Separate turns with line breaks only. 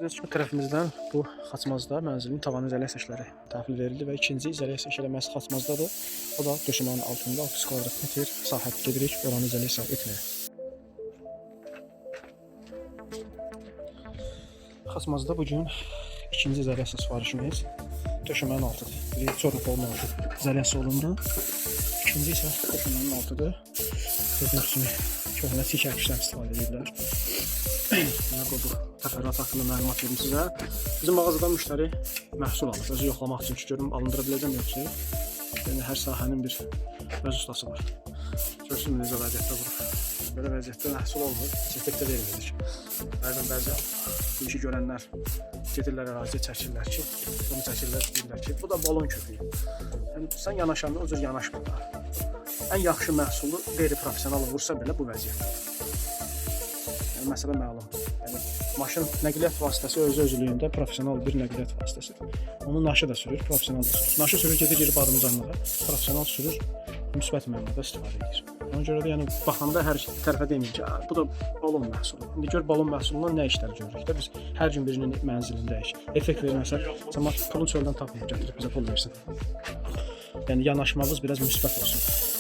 Bu tərəfimizdən bu Xaçmazda mənzilin tavan izolyasiya işləri təhvil verildi və ikinci izolyasiya işləri məhz Xaçmazdadır. O da döşəmənin altında 30 kvadrat metr sahət gedirik oranı izolyasiya etməyə. Xaçmazda bugün ikinci izolyasiya sifarişimiz döşəmənin altıdır. Biri çorluq olmalı izolyasiya olundu. İkinci isə döşəmənin altıdır. Gördüyünüz kimi köhnə çiğ kərpiçdən istifadə edirlər. Mənə bu təfərrüat haqqında məlumat verim sizə. Bizim mağazadan müştəri məhsul alır. Özü yoxlamaq üçün ki, görüm alındıra biləcəm yoxsa. Yəni hər sahənin bir öz ustası var. Görsün necə vəziyyətdə vurur. Belə vəziyyətdə məhsul olmur, çəkdə vermirik. Bəzi bu işi görənlər gedirlər əraziyə çəkirlər ki, bunu çəkirlər, deyirlər ki, bu da balon köpüyü. Yəni, sən yanaşanda o cür yanaşmır da. Ən yaxşı məhsulu qeyri-professional vursa belə bu vəziyyətdə. Yəni, məsələ məlum. Yəni, maşın nəqliyyat vasitəsi özlüyündə professional bir nəqliyyat vasitəsidir. Onun naşı da sürür, professional da sürür. Naşı sürür, gedir adımcanlığa, professional sürür, müsbət mənada istifadə edir. Ona görə də yəni, baxanda hər tərəfə deməyim ki, bu da balon məhsulu. İndi gör balon məhsulundan nə işlər görürük də biz hər gün birinin mənzilindəyik. Effekt verməsə, pulun çöldən tapmayıb, gətirib bizə pul versin. Yəni, yanaşmamız biraz müsbət olsun.